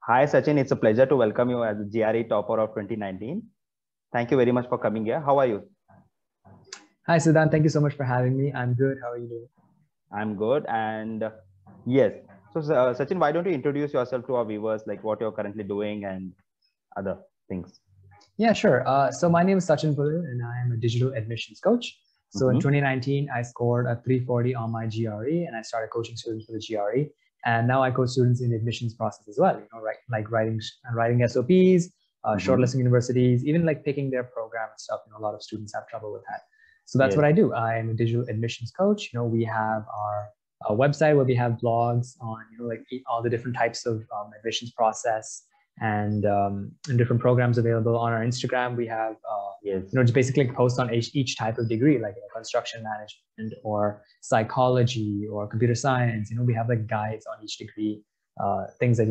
Hi, Sachin. It's a pleasure to welcome you as the GRE topper of 2019. Thank you very much for coming here. How are you? Hi, Siddhan. Thank you so much for having me. I'm good. How are you doing? I'm good. And yes, so Sachin, why don't you introduce yourself to our viewers, like what you're currently doing and other things? Yeah, sure. So my name is Sachin Pullil, and I am a digital admissions coach. So in 2019, I scored a 340 on my GRE, and I started coaching students for the GRE. And now I coach students in the admissions process as well. Like writing SOPs, shortlisting universities, even like picking their program and stuff. A lot of students have trouble with that. So that's what I do. I am a digital admissions coach. We have our website where we have blogs on like all the different types of admissions process and different programs available. On our Instagram. We have just basically posts on each type of degree, like construction management or psychology or computer science. We have like guides on each degree, things that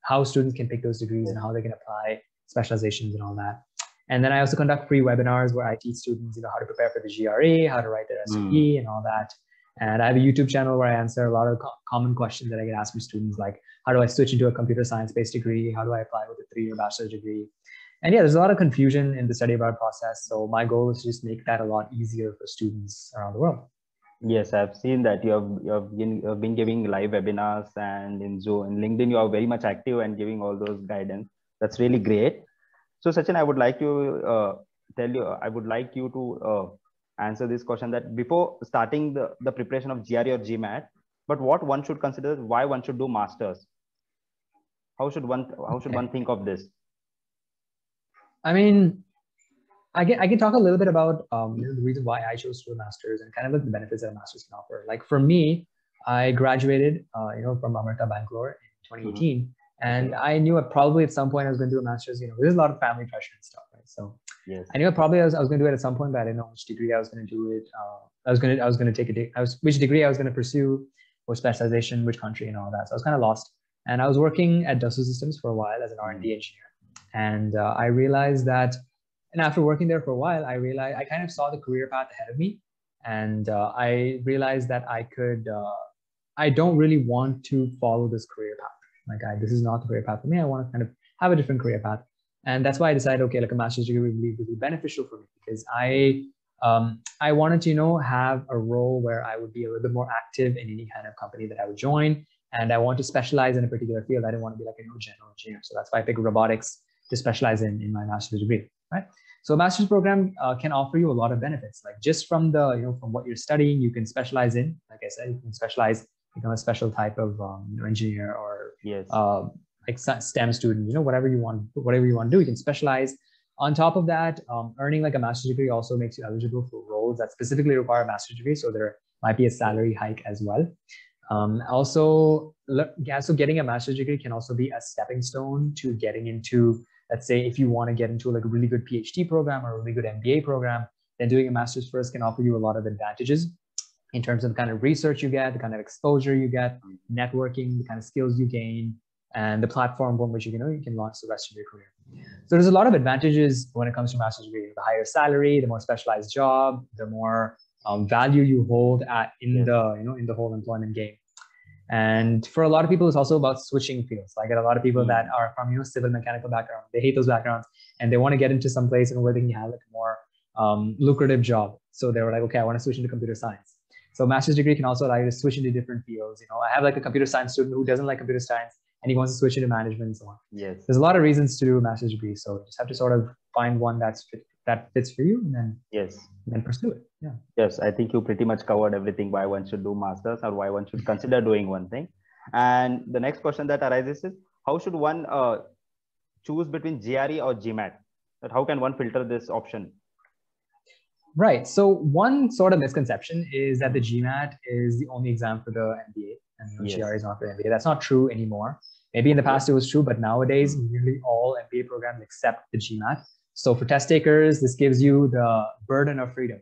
how students can pick those degrees and how they can apply specializations and all that. And then I also conduct free webinars where I teach students how to prepare for the GRE, how to write their SOP and all that. And I have a YouTube channel where I answer a lot of common questions that I get asked from students, like how do I switch into a computer science-based degree? How do I apply with a 3-year bachelor's degree? And yeah, there's a lot of confusion in the study abroad process. So my goal is to just make that a lot easier for students around the world. Yes, I've seen that you've been giving live webinars, and in Zoom, in LinkedIn, you are very much active and giving all those guidance. That's really great. So Sachin, I would like to I would like you to answer this question, that before starting the preparation of GRE or GMAT, but what one should consider, why one should do masters? How should one think of this? I mean, I can talk a little bit about the reason why I chose to do a master's and kind of like the benefits that a master's can offer. Like for me, I graduated from Amrita Bangalore in 2018. And I knew probably at some point I was going to do a master's. There's a lot of family pressure and stuff, right? So yes. I knew probably I was going to do it at some point, but I didn't know which degree I was going to do it. I was going to take which degree I was going to pursue, or specialization, which country, and all that. So I was kind of lost. And I was working at Dassault Systems for a while as an R&D engineer, and I realized that. And after working there for a while, I kind of saw the career path ahead of me, and I realized that I don't really want to follow this career path. Like this is not the career path for me. I want to kind of have a different career path. And that's why I decided, okay, like a master's degree would be really beneficial for me, because I wanted to, have a role where I would be a little bit more active in any kind of company that I would join. And I want to specialize in a particular field. I didn't want to be like a general engineer. So that's why I picked robotics to specialize in my master's degree, right? So a master's program can offer you a lot of benefits, like just from from what you're studying, you can specialize in, like I said, you can specialize, become a special type of engineer, or like STEM student, whatever you want to do, you can specialize. On top of that, earning like a master's degree also makes you eligible for roles that specifically require a master's degree. So there might be a salary hike as well. So getting a master's degree can also be a stepping stone to getting into, let's say, if you want to get into like a really good PhD program or a really good MBA program, then doing a master's first can offer you a lot of advantages in terms of the kind of research you get, the kind of exposure you get, networking, the kind of skills you gain, and the platform on which you can launch the rest of your career. So there's a lot of advantages when it comes to master's degree. The higher salary, the more specialized job, the more value you hold in the whole employment game. And for a lot of people, it's also about switching fields. I get a lot of people that are from civil mechanical background. They hate those backgrounds, and they want to get into some place where they can have like a more lucrative job. So they were like, okay, I want to switch into computer science. So master's degree can also allow you to switch into different fields. I have like a computer science student who doesn't like computer science and he wants to switch into management and so on. Yes. There's a lot of reasons to do a master's degree. So you just have to sort of find one that fits for you, and then pursue it. Yeah. Yes, I think you pretty much covered everything, why one should do masters or why one should consider doing one thing. And the next question that arises is, how should one choose between GRE or GMAT? How can one filter this option? Right. So one sort of misconception is that the GMAT is the only exam for the MBA, and GRE is not for the MBA. That's not true anymore. Maybe in the past it was true, but nowadays nearly all MBA programs accept the GMAT. So for test takers, this gives you the burden of freedom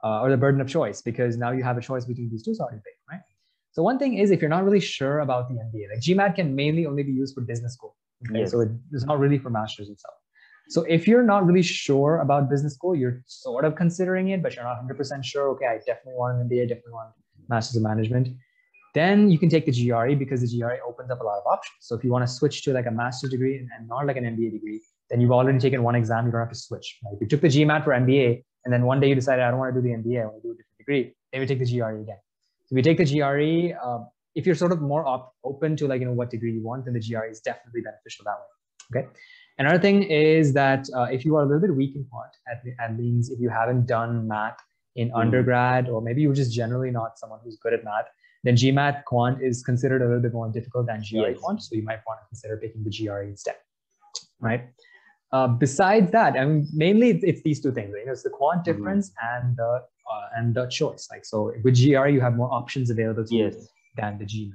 or the burden of choice, because now you have a choice between these two starting pay, right? So one thing is, if you're not really sure about the MBA, like GMAT can mainly only be used for business school. Okay? So it's not really for master's itself. So if you're not really sure about business school, you're sort of considering it, but you're not 100% sure. Okay, I definitely want an MBA, definitely want master's of management. Then you can take the GRE because the GRE opens up a lot of options. So if you want to switch to like a master's degree and not like an MBA degree, then you've already taken one exam. You don't have to switch. Right? If you took the GMAT for MBA and then one day you decided I don't want to do the MBA, I want to do a different degree, then you take the GRE again. So if you take the GRE, if you're sort of more open to like what degree you want, then the GRE is definitely beneficial that way. Okay. Another thing is that if you are a little bit weak in quant, that means if you haven't done math in undergrad, or maybe you're just generally not someone who's good at math, then GMAT quant is considered a little bit more difficult than GRE quant. So you might want to consider picking the GRE instead, right? Besides that, I mean, mainly it's these two things. It's the quant difference and the choice. Like, so with GRE, you have more options available to you than the GMAT.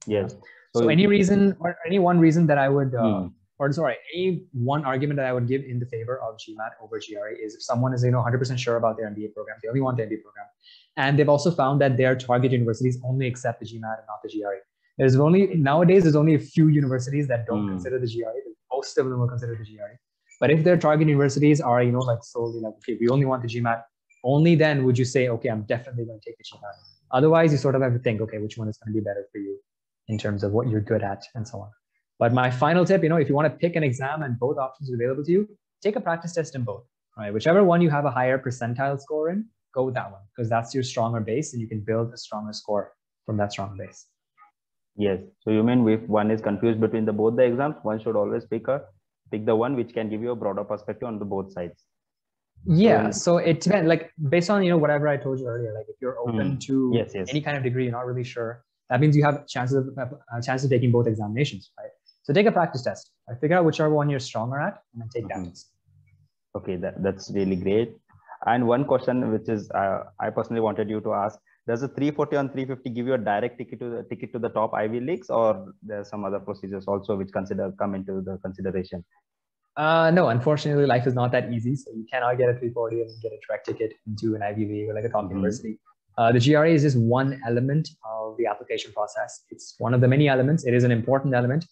Yes. So any reason or any one reason that I would, or sorry, any one argument that I would give in the favor of GMAT over GRE is if someone is 100% sure about their MBA program, they only want the MBA program, and they've also found that their target universities only accept the GMAT and not the GRE. Nowadays there's only a few universities that don't consider the GRE. Most of them will consider the GRE. But if their target universities are like solely like, okay, we only want the GMAT, only then would you say, okay, I'm definitely going to take the GMAT. Otherwise, you sort of have to think, okay, which one is going to be better for you in terms of what you're good at and so on. But my final tip, if you want to pick an exam and both options are available to you, take a practice test in both. Right? Whichever one you have a higher percentile score in, go with that one because that's your stronger base and you can build a stronger score from that strong base. Yes. So you mean if one is confused between both the exams, one should always pick the one which can give you a broader perspective on the both sides. Yeah. So it depends, like based on whatever I told you earlier. Like if you're open to any kind of degree, you're not really sure. That means you have chances of taking both examinations, right? So take a practice test. Figure out whichever one you're stronger at, and then take that test. Okay, that's really great. And one question which is I personally wanted you to ask: does a 340 on 350 give you a direct ticket to the top Ivy Leagues, or there are some other procedures also which come into the consideration? No, unfortunately, life is not that easy. So you cannot get a 340 and get a direct ticket into an Ivy League or like a top university. The GRE is just one element of the application process. It's one of the many elements. It is an important element,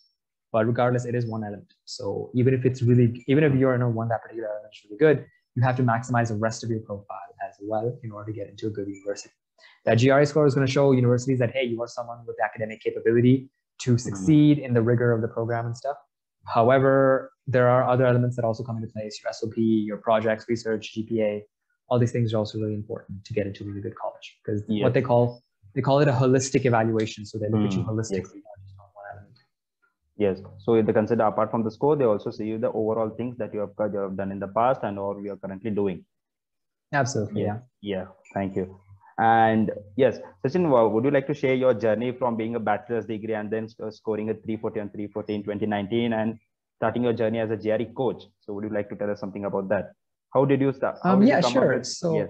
but regardless, it is one element. So even if you're one that particular element is really good, you have to maximize the rest of your profile as well in order to get into a good university. That GRE score is going to show universities that, hey, you are someone with academic capability to succeed in the rigor of the program and stuff. However, there are other elements that also come into place: your SOP, your projects, research, GPA. All these things are also really important to get into a really good college because what they call it a holistic evaluation. So they look at you holistically, not just on one element. Yes. So if they consider apart from the score, they also see you the overall things that you have done in the past and or you are currently doing. Absolutely. Yeah. Yeah. Thank you. And yes, Sachin, would you like to share your journey from being a bachelor's degree and then scoring a 340 on 340 in 2019 and starting your journey as a GRE coach? So would you like to tell us something about that? How did you start? Sure. So,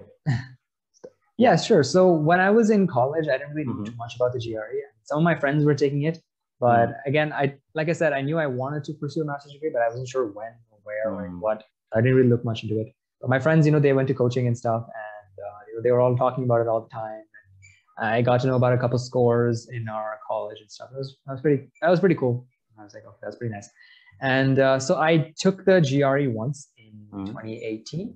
yeah, sure. So when I was in college, I didn't really know too much about the GRE. Some of my friends were taking it, but again, like I said, I knew I wanted to pursue a master's degree, but I wasn't sure when or where or what. I didn't really look much into it. But my friends, they went to coaching and stuff, and they were all talking about it all the time. And I got to know about a couple scores in our college and stuff. That was pretty cool. I was like, okay, that's pretty nice. And so I took the GRE once in 2018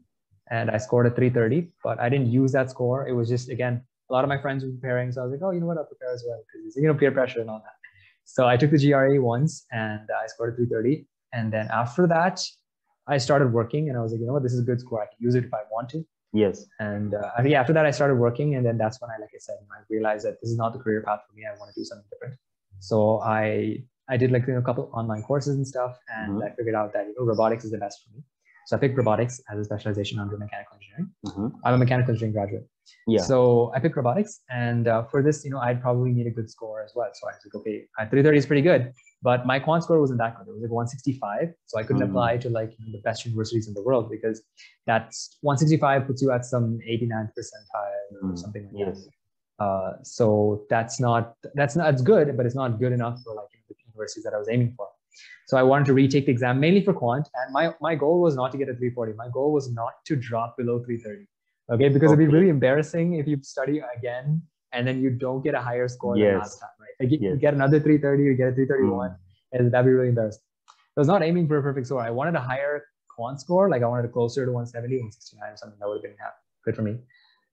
and I scored a 330, but I didn't use that score. It was just, again, a lot of my friends were preparing. So I was like, oh, you know what, I'll prepare as well because, peer pressure and all that. So I took the GRE once and I scored a 330. And then after that, I started working and I was like, you know what, this is a good score. I can use it if I want to. Yes. And after that, I started working. And then that's when I realized that this is not the career path for me. I want to do something different. So I did a couple online courses and stuff, and I figured out that robotics is the best for me. So I picked robotics as a specialization under mechanical engineering. I'm a mechanical engineering graduate. Yeah. So I picked robotics, and for this, I'd probably need a good score as well. So I was like, okay, 330 is pretty good, but my quant score wasn't that good. It was 165, so I couldn't apply to the best universities in the world because that's 165 puts you at some 89th percentile or something like that. So that's good, but it's not good enough for the universities that I was aiming for. So I wanted to retake the exam mainly for quant, and my goal was not to get a 340. My goal was not to drop below 330. Okay, because it'd be really embarrassing if you study again and then you don't get a higher score than last time, right? You get another 330, you get a 331, and that'd be really embarrassing. I was not aiming for a perfect score. I wanted a higher quant score, I wanted it closer to 170, 169 or something. That would have been good for me.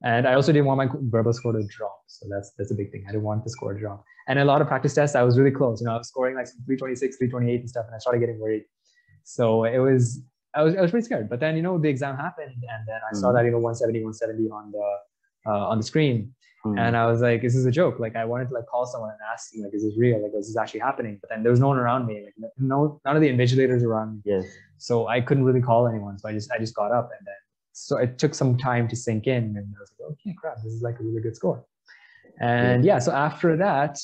And I also didn't want my verbal score to drop. So that's a big thing. I didn't want the score to drop. And a lot of practice tests, I was really close. I was scoring like 326, 328 and stuff, and I started getting worried. So I was pretty scared. But then, the exam happened, and then I saw that, 170, 170 on the screen. And I was like, this is a joke. Like, I wanted to like call someone and ask them, like, is this real? Like, is this actually happening? But then there was no one around me. Like, none of the invigilators around me. Yes. So I couldn't really call anyone. So I just got up, and then so it took some time to sink in, and I was like, okay, crap, this is like a really good score. And so after that,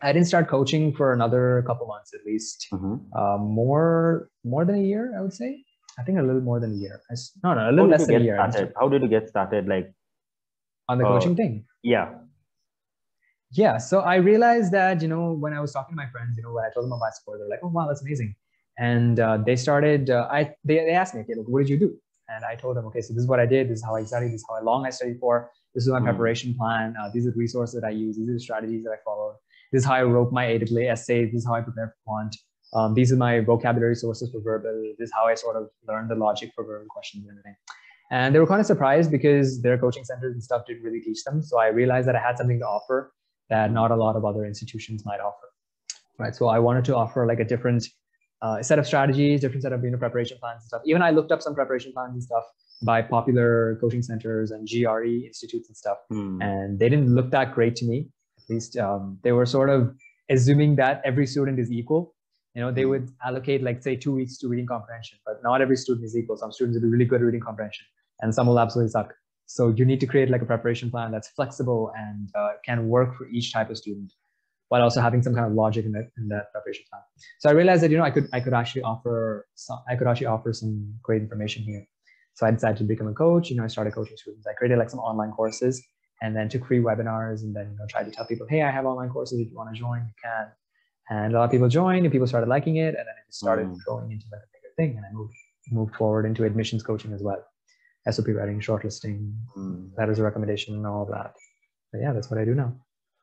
I didn't start coaching for another couple months at least. More than a year, I would say. I think a little more than a year. No, a little less than a year. How did you get started? Like on the coaching thing? Yeah. So I realized that, when I was talking to my friends, when I told them about my score, they're like, oh, wow, that's amazing. And they started, they asked me, okay, look, what did you do? And I told them, okay, so this is what I did. This is how I studied. This is how long I studied for. This is my preparation plan. These are the resources that I use. These are the strategies that I followed. This is how I wrote my AAA essays. This is how I prepared for quant. These are my vocabulary sources for verbal. This is how I sort of learned the logic for verbal questions and everything. And they were kind of surprised because their coaching centers and stuff didn't really teach them. So I realized that I had something to offer that not a lot of other institutions might offer. Right. So I wanted to offer like a different set of strategies, different set of preparation plans and stuff. Even I looked up some preparation plans and stuff by popular coaching centers and GRE institutes and stuff. And they didn't look that great to me. At least they were sort of assuming that every student is equal. They would allocate like, say, 2 weeks to reading comprehension, but not every student is equal. Some students will be really good at reading comprehension and some will absolutely suck. So you need to create like a preparation plan that's flexible and can work for each type of student, while also having some kind of logic in that preparation plan. So I realized that I could actually offer some great information here. So I decided to become a coach. I started coaching students. I created like some online courses and then took free webinars and then tried to tell people, hey, I have online courses. If you want to join, you can. And a lot of people joined and people started liking it, and then it just started growing into like a bigger thing. And I moved forward into admissions coaching as well, SOP writing, shortlisting, letters of recommendation, and all of that. But yeah, that's what I do now.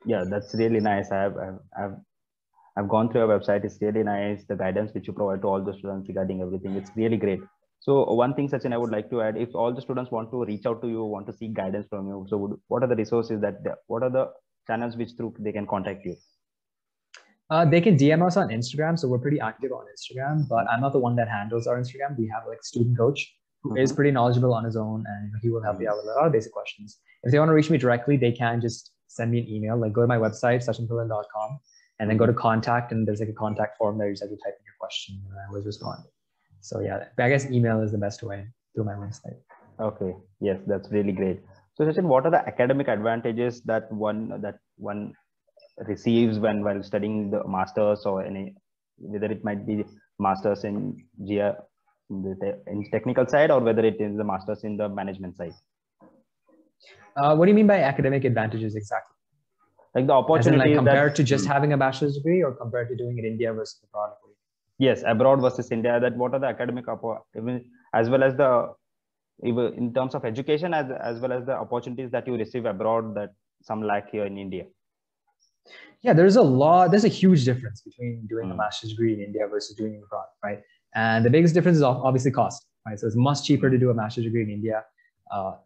Yeah, that's really nice. I've gone through your website. It's really nice. The guidance which you provide to all the students regarding everything, it's really great. So one thing, Sachin, I would like to add, if all the students want to reach out to you, want to seek guidance from you, so what are the resources what are the channels which through they can contact you? They can DM us on Instagram. So we're pretty active on Instagram, but I'm not the one that handles our Instagram. We have like a student coach who is pretty knowledgeable on his own, and he will help you out with a lot of basic questions. If they want to reach me directly, they can just send me an email. Like, go to my website, sachinpullil.com, and then go to contact, and there's like a contact form there. You just have to type in your question, and I always respond. So yeah, I guess email is the best way through my website. Okay. Yes, that's really great. So Sachin, what are the academic advantages that one receives while studying the masters, or whether it might be masters in technical side, or whether it is the masters in the management side? What do you mean by academic advantages exactly? Like the opportunities, like compared to just having a bachelor's degree, or compared to doing it in India versus abroad? Yes, abroad versus India. That what are the academic as well as in terms of education, as well as the opportunities that you receive abroad that some lack here in India? Yeah, there's a huge difference between doing a master's degree in India versus doing it abroad, right? And the biggest difference is obviously cost, right? So it's much cheaper to do a master's degree in India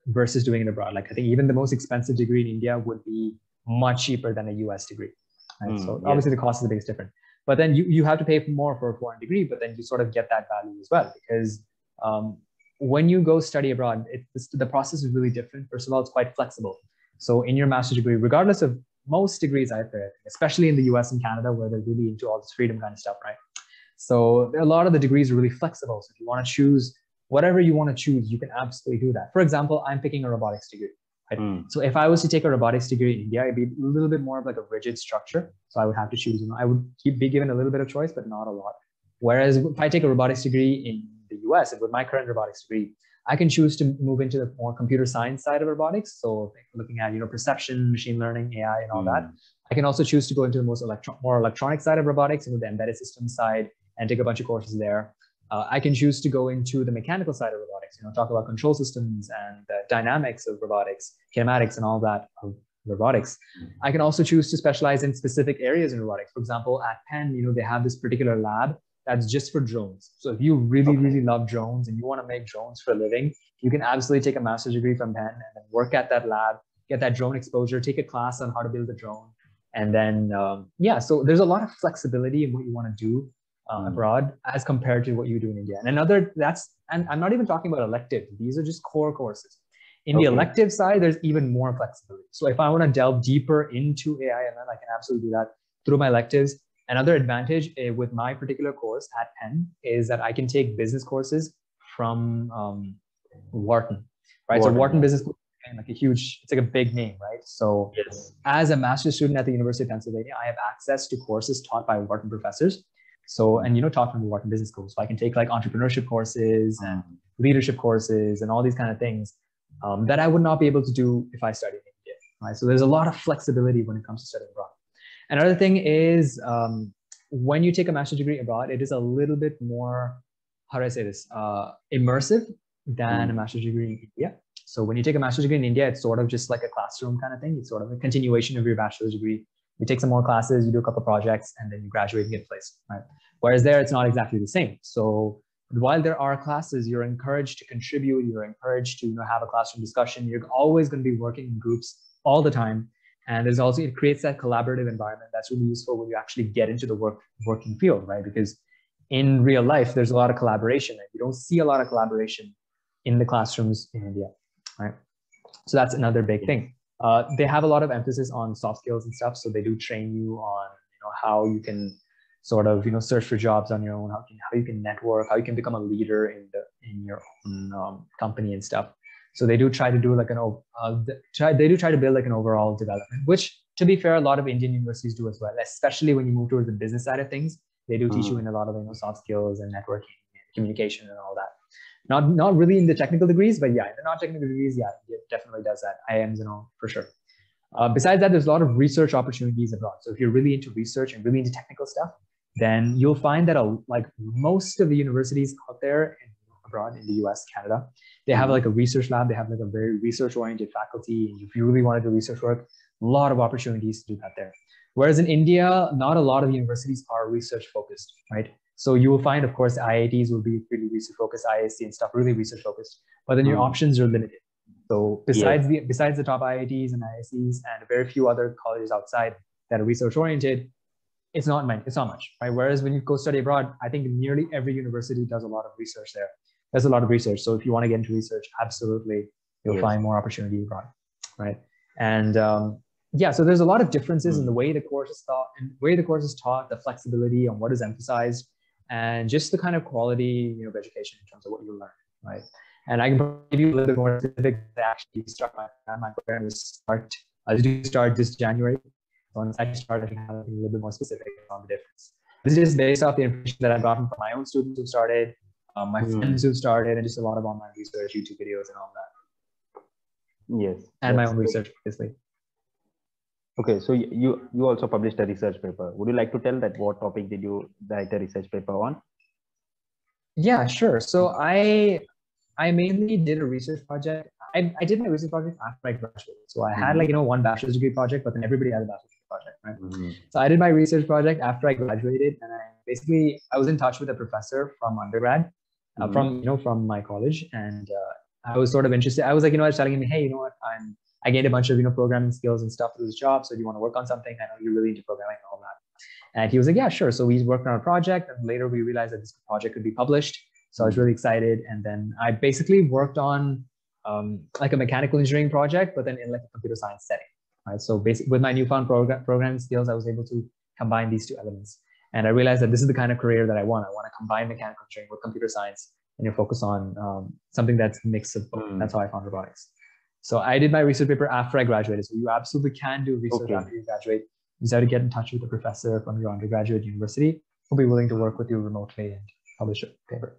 versus doing it abroad. Like, I think even the most expensive degree in India would be much cheaper than a US degree, right? So obviously the cost is the biggest difference. But then you have to pay more for a foreign degree, but then you sort of get that value as well, because when you go study abroad, the process is really different. First of all, it's quite flexible. So in your master's degree, regardless of most degrees out there, especially in the US and Canada, where they're really into all this freedom kind of stuff, right? So a lot of the degrees are really flexible. So if you want to choose whatever you want to choose, you can absolutely do that. For example, I'm picking a robotics degree. Right? So if I was to take a robotics degree in India, it'd be a little bit more of like a rigid structure. So I would have to choose, I would be given a little bit of choice, but not a lot. Whereas if I take a robotics degree in the US, and with my current robotics degree, I can choose to move into the more computer science side of robotics. So looking at, perception, machine learning, AI, and all that. I can also choose to go into the more electronic side of robotics, and with the embedded systems side, and take a bunch of courses there. I can choose to go into the mechanical side of robotics, talk about control systems and the dynamics of robotics, kinematics, and all that of robotics. I can also choose to specialize in specific areas in robotics. For example, at Penn, they have this particular lab that's just for drones. So if you really, really love drones and you want to make drones for a living, you can absolutely take a master's degree from Penn and then work at that lab, get that drone exposure, take a class on how to build a drone. And then, yeah, so there's a lot of flexibility in what you want to do abroad as compared to what you do in India. And and I'm not even talking about electives. These are just core courses. In the elective side, there's even more flexibility. So if I want to delve deeper into AI ML, I can absolutely do that through my electives. Another advantage with my particular course at Penn is that I can take business courses from Wharton, right? So Wharton Business School, like it's like a big name, right? So as a master's student at the University of Pennsylvania, I have access to courses taught by Wharton professors. So, and taught from the Wharton Business School. So I can take like entrepreneurship courses and leadership courses and all these kind of things that I would not be able to do if I studied in India, right? So there's a lot of flexibility when it comes to studying abroad. Another thing is when you take a master's degree abroad, it is a little bit more, how do I say this, immersive than a master's degree in India. So when you take a master's degree in India, it's sort of just like a classroom kind of thing. It's sort of a continuation of your bachelor's degree. You take some more classes, you do a couple of projects, and then you graduate and get placed, right? Whereas there, it's not exactly the same. So while there are classes, you're encouraged to contribute, you're encouraged to have a classroom discussion. You're always going to be working in groups all the time. And there's also, it creates that collaborative environment that's really useful when you actually get into the working field, right? Because in real life, there's a lot of collaboration. And you don't see a lot of collaboration in the classrooms in India, right? So that's another big thing. They have a lot of emphasis on soft skills and stuff. So they do train you on, how you can sort of, search for jobs on your own, how you can network, how you can become a leader in your own company and stuff. So they do try to do like they do try to build like an overall development, which, to be fair, a lot of Indian universities do as well, especially when you move towards the business side of things. They do teach you in a lot of soft skills and networking and communication and all that. Not really in the technical degrees, but yeah, in the non-technical degrees, yeah, it definitely does that. IIMs and all, for sure. Besides that, there's a lot of research opportunities abroad. So if you're really into research and really into technical stuff, then you'll find that like most of the universities out there abroad in the US, Canada, they have like a research lab. They have like a very research-oriented faculty. And if you really want to do research work, a lot of opportunities to do that there. Whereas in India, not a lot of universities are research-focused, right? So you will find, of course, IITs will be really research-focused, IISc and stuff, really research-focused. But then your options are limited. So besides the top IITs and IIScs and very few other colleges outside that are research-oriented, it's not much, right? Whereas when you go study abroad, I think nearly every university does a lot of research there. There's a lot of research. So if you want to get into research, absolutely, you'll find more opportunity abroad, right? And yeah, so there's a lot of differences in the way the course is taught, the flexibility on what is emphasized, and just the kind of quality of education in terms of what you learn, right? And I can give you a little bit more specific. I actually start my program to start this January. Once I start, I can have a little bit more specific on the difference. This is just based off the information that I've gotten from my own students who started, my friends who started, and just a lot of online research, YouTube videos, and all that. Yes. And my own research, obviously. Okay, so you also published a research paper. Would you like to tell that what topic did you write a research paper on? Yeah, sure. So I mainly did a research project. I did my research project after I graduated. So I had one bachelor's degree project, but then everybody had a bachelor's degree project, right? So I did my research project after I graduated, and I was in touch with a professor from undergrad, from my college, and I was sort of interested. I was like, I was telling him, hey, I gained a bunch of programming skills and stuff through this job. So do you want to work on something? I know you're really into programming and all that. And he was like, yeah, sure. So we worked on a project, and later we realized that this project could be published. So I was really excited. And then I basically worked on like a mechanical engineering project, but then in like a computer science setting, right? So basically with my newfound programming skills, I was able to combine these two elements. And I realized that this is the kind of career that I want. I want to combine mechanical engineering with computer science and focus on something that's a mix of both. That's how I found robotics. So I did my research paper after I graduated. So you absolutely can do research after you graduate. You just have to get in touch with a professor from your undergraduate university who'll be willing to work with you remotely and publish a paper.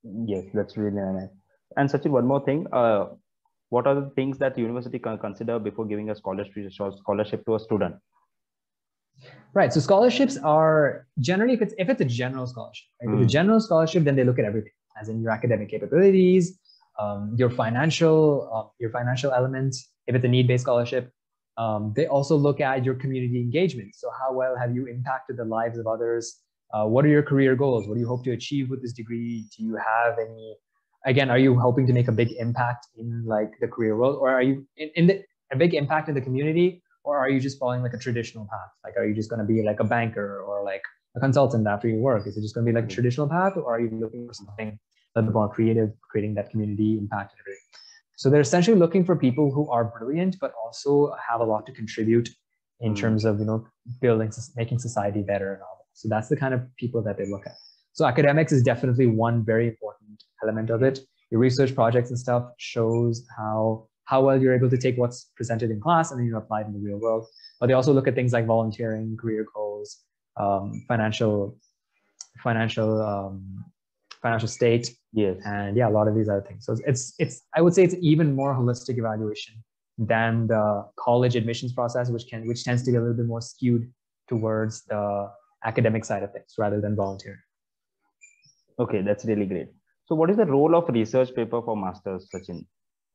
Yes, that's really nice. And Sachin, one more thing. What are the things that university can consider before giving a scholarship to a student? Right. So scholarships are generally, if it's a general scholarship, right? If it's a general scholarship, then they look at everything, as in your academic capabilities, your financial elements. If it's a need-based scholarship, they also look at your community engagement. So how well have you impacted the lives of others What are your career goals? What do you hope to achieve with this degree? Do you have any, again, are you hoping to make a big impact in like the career world, or are you a big impact in the community, or are you just following like a traditional path? Like, are you just going to be like a banker or like a consultant after you work? Is it just going to be like a traditional path, or are you looking for something a little more creative, creating that community impact and everything? So they're essentially looking for people who are brilliant, but also have a lot to contribute in terms of, building, making society better and all that. So that's the kind of people that they look at. So academics is definitely one very important element of it. Your research projects and stuff shows how well you're able to take what's presented in class and then you apply it in the real world. But they also look at things like volunteering, career goals, financial state, Yes. and yeah, a lot of these other things. So it's I would say it's even more holistic evaluation than the college admissions process, which tends to be a little bit more skewed towards the academic side of things rather than volunteering. Okay, that's really great. So what is the role of research paper for masters, Sachin?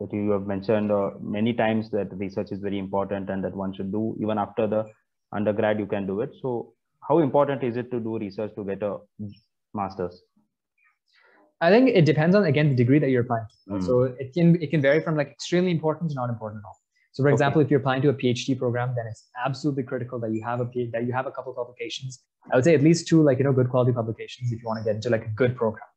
That you have mentioned many times that research is very important and that one should do even after the undergrad, you can do it. So how important is it to do research to get a master's? I think it depends on, again, the degree that you're applying to. Right? So it can vary from like extremely important to not important at all. So for example, if you're applying to a PhD program, then it's absolutely critical that you have a couple of publications. I would say at least 2, like, good quality publications if you want to get into like a good program,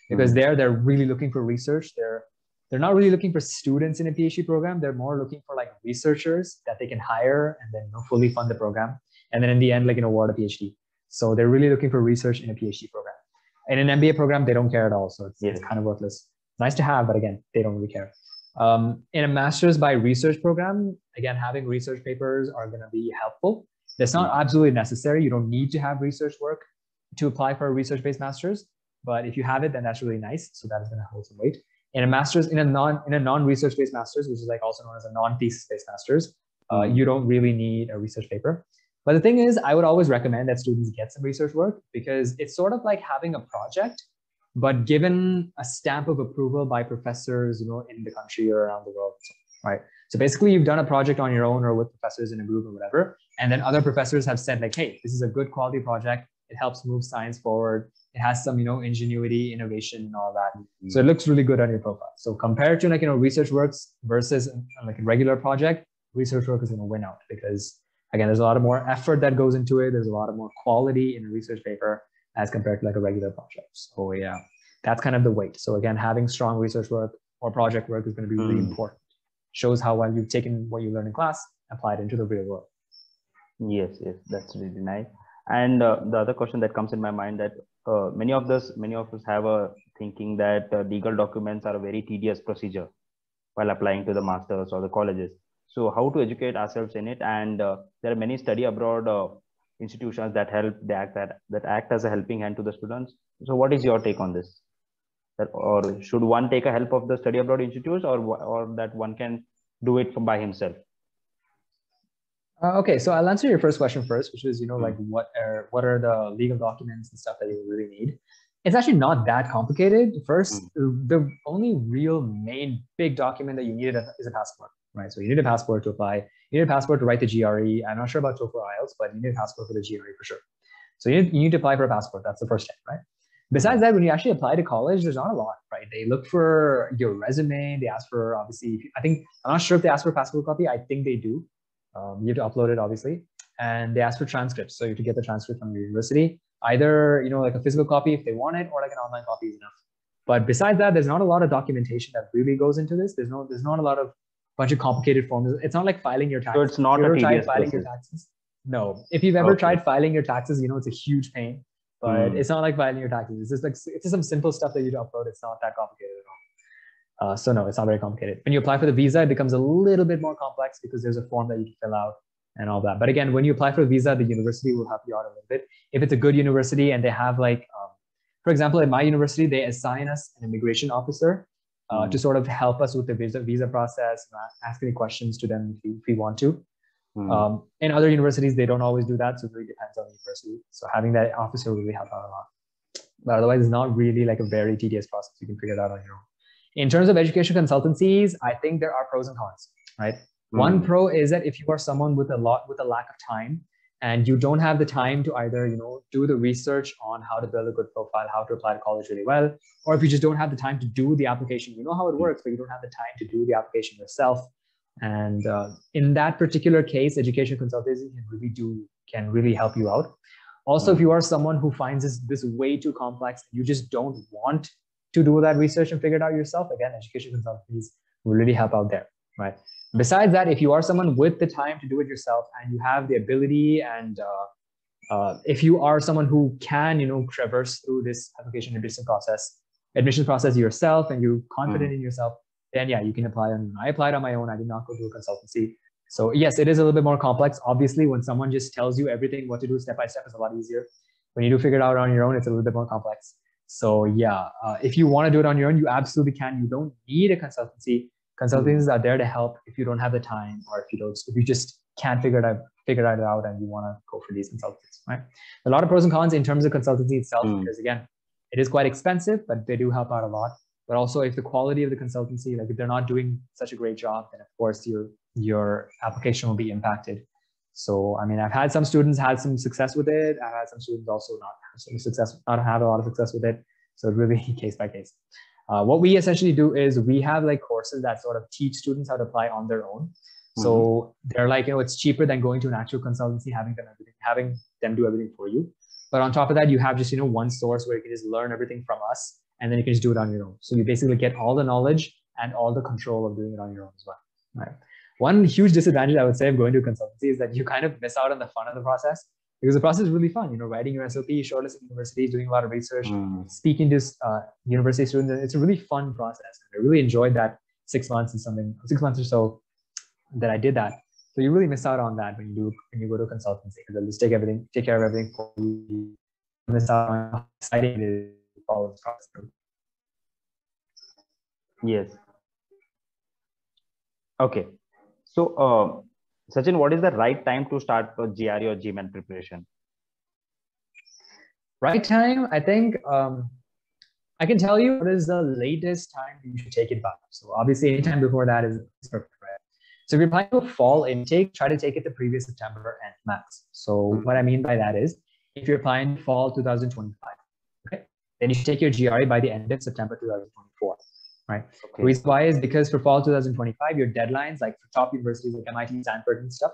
because they're really looking for research. They're not really looking for students in a PhD program. They're more looking for like researchers that they can hire and then fully fund the program. And then in the end, like, award a PhD. So they're really looking for research in a PhD program. In an MBA program, they don't care at all. So it's kind of worthless. Nice to have, but again, they don't really care. In a master's by research program, again, having research papers are going to be helpful. That's not absolutely necessary. You don't need to have research work to apply for a research-based master's. But if you have it, then that's really nice. So that is going to hold some weight. In a master's, in a non-research-based master's, which is like also known as a non-thesis-based master's, you don't really need a research paper. But the thing is, I would always recommend that students get some research work, because it's sort of like having a project, but given a stamp of approval by professors, in the country or around the world, right? So basically, you've done a project on your own or with professors in a group or whatever, and then other professors have said like, hey, this is a good quality project. It helps move science forward. It has some, ingenuity, innovation, and all that. So it looks really good on your profile. So compared to like, research works versus like a regular project, research work is going to win out, because again, there's a lot of more effort that goes into it. There's a lot of more quality in a research paper as compared to like a regular project. So yeah, that's kind of the weight. So again, having strong research work or project work is going to be really important. Shows how well you've taken what you learned in class, applied into the real world. Yes, that's really nice. And the other question that comes in my mind, that many of us have a thinking that legal documents are a very tedious procedure while applying to the masters or the colleges. So how to educate ourselves in it? And there are many study abroad institutions that act as a helping hand to the students. So what is your take on this? Or should one take a help of the study abroad institutes, or that one can do it by himself? Okay, so I'll answer your first question first, which is, like what are the legal documents and stuff that you really need? It's actually not that complicated. First, the only real main big document that you need is a passport, right? So you need a passport to apply. You need a passport to write the GRE. I'm not sure about TOEFL or IELTS, but you need a passport for the GRE for sure. So you need to apply for a passport. That's the first step, right? Besides that, when you actually apply to college, there's not a lot, right? They look for your resume. They ask for, obviously, I'm not sure if they ask for a passport copy. I think they do. You have to upload it, obviously. And they ask for transcripts. So you have to get the transcript from your university. Either, like a physical copy if they want it, or like an online copy is enough. But besides that, there's not a lot of documentation that really goes into this. There's not a lot of bunch of complicated forms. It's not like filing your taxes. So it's not a tedious filing your taxes? No. If you've ever tried filing your taxes, it's a huge pain. But it's not like filing your taxes. It's just some simple stuff that you need to upload. It's not that complicated at all. So no, it's not very complicated. When you apply for the visa, it becomes a little bit more complex, because there's a form that you can fill out and all that. But again, when you apply for a visa, the university will help you out a little bit. If it's a good university and they have like, for example, at my university, they assign us an immigration officer to sort of help us with the visa process, ask any questions to them if we want to. In other universities, they don't always do that. So it really depends on the university. So having that officer will really help out a lot. But otherwise, it's not really like a very tedious process. You can figure it out on your own. In terms of education consultancies, I think there are pros and cons, right? One pro is that if you are someone with a lack of time, and you don't have the time to either, do the research on how to build a good profile, how to apply to college really well, or if you just don't have the time to do the application, you know how it works, but you don't have the time to do the application yourself. And in that particular case, education consultancy can really help you out. Also, if you are someone who finds this way too complex, you just don't want to do that research and figure it out yourself, again, education consultancies will really help out there, right? Besides that, if you are someone with the time to do it yourself and you have the ability, and if you are someone who can, traverse through this application admission process yourself, and you're confident in yourself, then yeah, you can apply on your own. I applied on my own. I did not go to a consultancy. So yes, it is a little bit more complex. Obviously, when someone just tells you everything, what to do step by step, is a lot easier. When you do figure it out on your own, it's a little bit more complex. So yeah, if you want to do it on your own, you absolutely can. You don't need a consultancy. Consultancies are there to help if you don't have the time, or if you just can't figure it out and you want to go for these consultancies, right? A lot of pros and cons in terms of consultancy itself, because again, it is quite expensive, but they do help out a lot. But also, if the quality of the consultancy, like if they're not doing such a great job, then of course your application will be impacted. So, I mean, I've had some students had some success with it. I've had some students also not have a lot of success with it. So really case by case. What we essentially do is we have like courses that sort of teach students how to apply on their own. So they're like, it's cheaper than going to an actual consultancy, having them do everything for you. But on top of that, you have just, one source where you can just learn everything from us, and then you can just do it on your own. So you basically get all the knowledge and all the control of doing it on your own as well, right? One huge disadvantage I would say of going to a consultancy is that you kind of miss out on the fun of the process, because the process is really fun. Writing your SOP, shortlisting universities, doing a lot of research, speaking to university students. It's a really fun process. I really enjoyed that 6 months or so that I did that. So you really miss out on that when you go to a consultancy, because they'll just take care of everything for you. You miss out on how exciting it is to follow this process. Yes. Okay. So, Sachin, what is the right time to start for GRE or GMAT preparation? Right time, I think I can tell you what is the latest time you should take it by. So obviously, anytime before that is perfect, right? So if you're planning a fall intake, try to take it the previous September and max. So what I mean by that is, if you're applying fall 2025, okay, then you should take your GRE by the end of September 2024. Right. Okay. The reason why is because for fall 2025, your deadlines, like for top universities like MIT, Stanford, and stuff,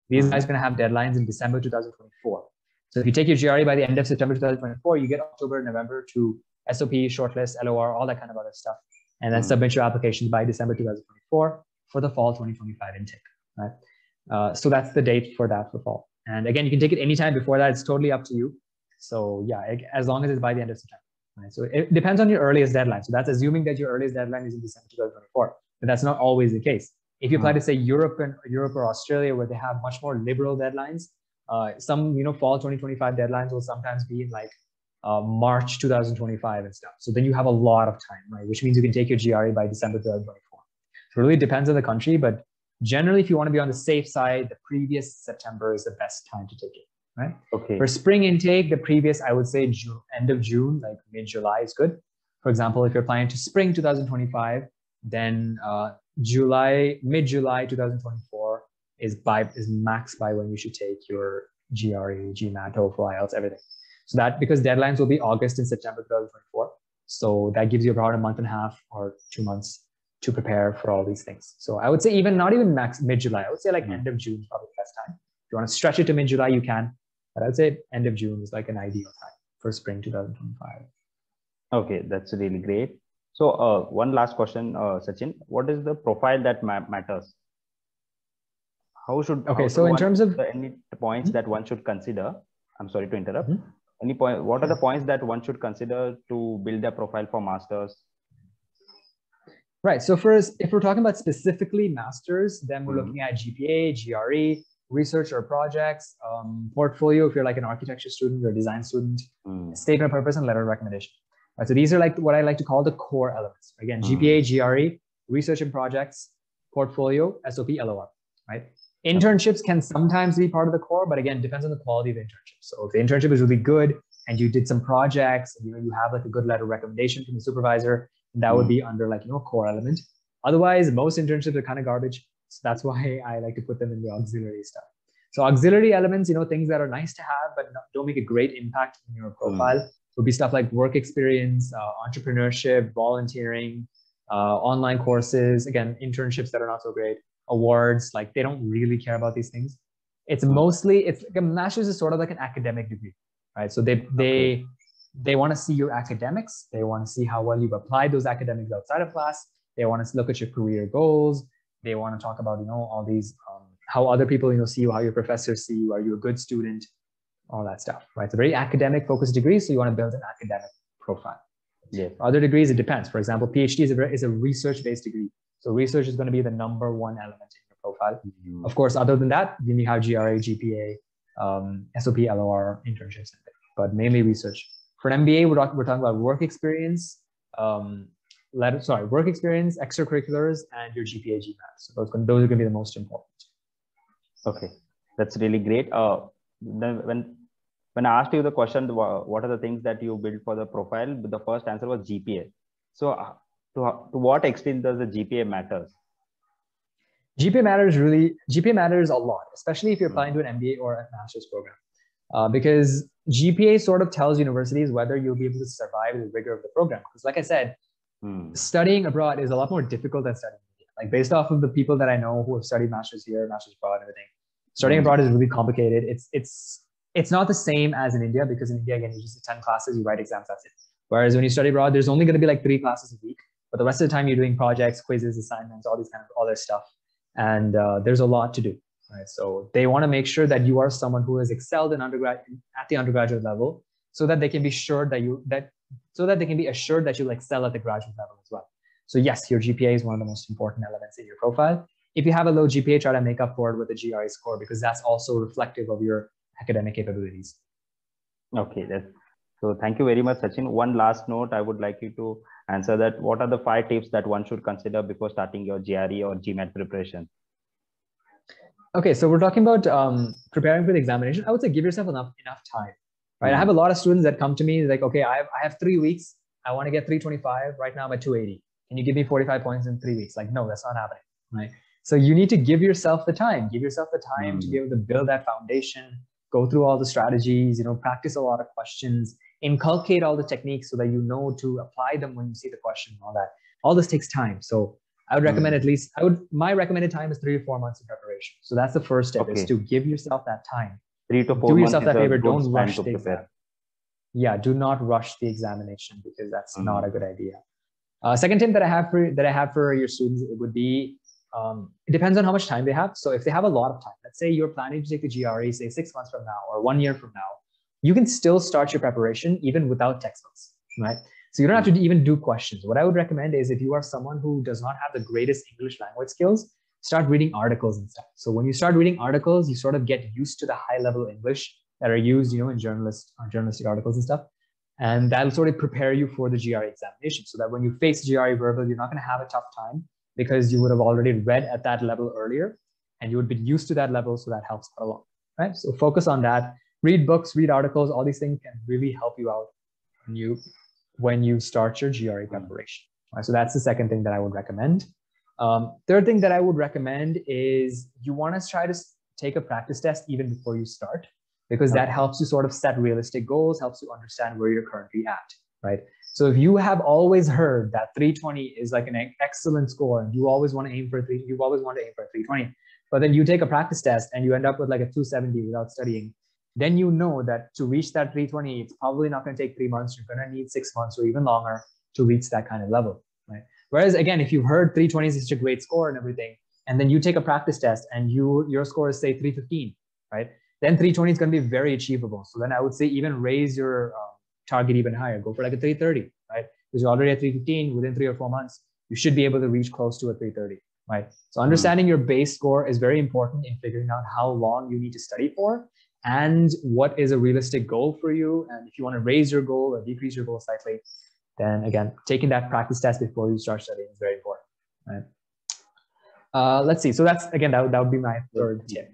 these guys are going to have deadlines in December 2024. So if you take your GRE by the end of September 2024, you get October, November to SOP, shortlist, LOR, all that kind of other stuff, and then submit your applications by December 2024 for the fall 2025 intake. Right. So that's the date for that for fall. And again, you can take it anytime before that. It's totally up to you. So yeah, as long as it's by the end of September. Right. So it depends on your earliest deadline. So that's assuming that your earliest deadline is in December 2024, but that's not always the case. If you apply to say Europe or Australia, where they have much more liberal deadlines, some fall 2025 deadlines will sometimes be in like March 2025 and stuff. So then you have a lot of time, right? Which means you can take your GRE by December 2024. So it really depends on the country, but generally, if you want to be on the safe side, the previous September is the best time to take it. Right. Okay. For spring intake, the previous, I would say end of June, like mid-July is good. For example, if you're planning to spring 2025, then mid-July 2024 is max by when you should take your GRE, GMAT, TOEFL, IELTS, everything. So that, because deadlines will be August and September 2024. So that gives you about a month and a half or 2 months to prepare for all these things. So I would say not even max mid-July. I would say like end of June is probably the best time. If you want to stretch it to mid-July, you can. But I'd say end of June is like an ideal time for spring 2025. Okay, that's really great. So one last question, Sachin, what is the profile that matters? In terms of any points that one should consider? I'm sorry to interrupt. What are the points that one should consider to build their profile for masters? Right. So first, if we're talking about specifically masters, then we're looking at GPA, GRE, research or projects, portfolio if you're like an architecture student or design student, statement of purpose, and letter of recommendation. Right, so these are like what I like to call the core elements. Again, GPA, GRE, research and projects, portfolio, SOP, LOR. Right. Internships can sometimes be part of the core, but again, depends on the quality of the internship. So if the internship is really good and you did some projects, and you have like a good letter of recommendation from the supervisor, that would be under like core element. Otherwise, most internships are kind of garbage. So that's why I like to put them in the auxiliary stuff. So auxiliary elements, things that are nice to have, but don't make a great impact in your profile would be stuff like work experience, entrepreneurship, volunteering, online courses, again, internships that are not so great, awards, like they don't really care about these things. It's mostly, it's like a master's is sort of like an academic degree, right? So they want to see your academics. They want to see how well you've applied those academics outside of class. They want to look at your career goals. They want to talk about, all these, how other people, see you, how your professors see you, are you a good student, all that stuff, right? It's a very academic focused degree. So you want to build an academic profile. Yeah. For other degrees, it depends. For example, PhD is a research-based degree. So research is going to be the number one element in your profile. Of course, other than that, you may have GRE, GPA, SOP, LOR, internships, but mainly research. For an MBA, we're talking about work experience, work experience, extracurriculars, and your GPA, GMAT. So those are going to be the most important. Okay, that's really great. When I asked you the question, what are the things that you build for the profile? The first answer was GPA. So to what extent does the GPA matters? GPA matters a lot, especially if you're applying to an MBA or a master's program. Because GPA sort of tells universities whether you'll be able to survive the rigor of the program. Because like I said, studying abroad is a lot more difficult than studying in India. Like based off of the people that I know who have studied masters here, masters abroad, and everything, studying abroad is really complicated. It's not the same as in India, because in India, again, you just attend classes, you write exams, that's it. Whereas when you study abroad, there's only going to be like 3 classes a week, but the rest of the time you're doing projects, quizzes, assignments, all these kind of other stuff. And there's a lot to do. Right? So they want to make sure that you are someone who has excelled in at the undergraduate level, so that they can be sure that they can be assured that you'll excel at the graduate level as well. So yes, your GPA is one of the most important elements in your profile. If you have a low GPA, try to make up for it with a GRE score, because that's also reflective of your academic capabilities. Okay, so thank you very much, Sachin. One last note, I would like you to answer that. What are the 5 tips that one should consider before starting your GRE or GMAT preparation? Okay, so we're talking about preparing for the examination. I would say give yourself enough time, right? I have a lot of students that come to me like, okay, I have 3 weeks. I want to get 325. Right now I'm at 280. Can you give me 45 points in 3 weeks? Like, no, that's not happening, right? So you need to give yourself the time. Give yourself the time to be able to build that foundation, go through all the strategies, practice a lot of questions, inculcate all the techniques so that you know to apply them when you see the question and all that. All this takes time. So I would recommend my recommended time is 3 to 4 months of preparation. So that's the first step, is to give yourself that time. 3 to 4 months. Do yourself that favor. Don't rush the exam. Yeah, do not rush the examination, because that's not a good idea. Second tip that I have for your students, it would be, it depends on how much time they have. So if they have a lot of time, let's say you're planning to take the GRE, say 6 months from now or 1 year from now, you can still start your preparation even without textbooks, right? So you don't have to even do questions. What I would recommend is, if you are someone who does not have the greatest English language skills, start reading articles and stuff. So when you start reading articles, you sort of get used to the high level English that are used, in journalistic articles and stuff. And that'll sort of prepare you for the GRE examination, so that when you face GRE verbal, you're not going to have a tough time, because you would have already read at that level earlier and you would be used to that level. So that helps quite a lot, right? So focus on that. Read books, read articles, all these things can really help you out when you start your GRE preparation. Right? So that's the second thing that I would recommend. Third thing that I would recommend is you want to try to take a practice test even before you start, because that helps you sort of set realistic goals, helps you understand where you're currently at, right? So if you have always heard that 320 is like an excellent score, and you always want to aim for 320, but then you take a practice test and you end up with like a 270 without studying, then you know that to reach that 320, it's probably not going to take 3 months. You're going to need 6 months or even longer to reach that kind of level, right? Whereas again, if you've heard 320 is such a great score and everything, and then you take a practice test and your score is say 315, right? Then 320 is going to be very achievable. So then I would say even raise your target even higher. Go for like a 330, right? Because you're already at 315. Within 3 or 4 months, you should be able to reach close to a 330, right? So understanding your base score is very important in figuring out how long you need to study for and what is a realistic goal for you. And if you want to raise your goal or decrease your goal slightly, then again, taking that practice test before you start studying is very important, right? Let's see. So that's, again, that would be my third tip.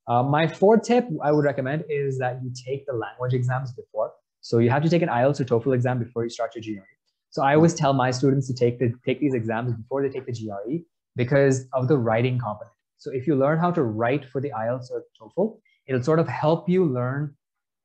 My fourth tip I would recommend is that you take the language exams before. So you have to take an IELTS or TOEFL exam before you start your GRE. So I always tell my students to take these exams before they take the GRE because of the writing component. So if you learn how to write for the IELTS or TOEFL, it'll sort of help you learn.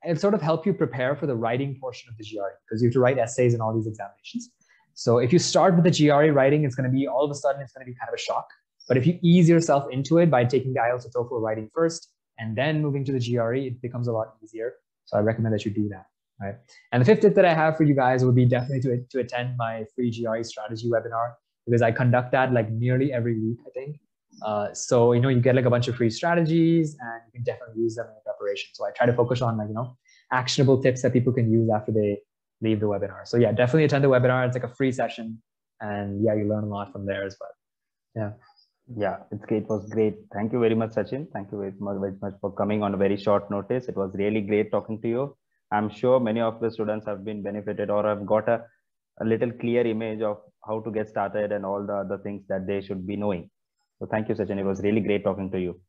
It'll sort of help you prepare for the writing portion of the GRE, because you have to write essays in all these examinations. So if you start with the GRE writing, it's going to be all of a sudden, it's going to be kind of a shock. But if you ease yourself into it by taking the IELTS or TOEFL writing first and then moving to the GRE, it becomes a lot easier. So I recommend that you do that. Right. And the fifth tip that I have for you guys would be definitely to attend my free GRE strategy webinar, because I conduct that like nearly every week, I think. So, you know, you get like a bunch of free strategies and you can definitely use them in your preparation. So I try to focus on like, you know, actionable tips that people can use after they leave the webinar. So yeah, definitely attend the webinar. It's like a free session, and yeah, you learn a lot from there as well. Yeah. Yeah, it was great. Thank you very much, Sachin. Thank you very much for coming on a very short notice. It was really great talking to you. I'm sure many of the students have been benefited or have got a little clear image of how to get started and all the other things that they should be knowing. So thank you, Sachin. It was really great talking to you.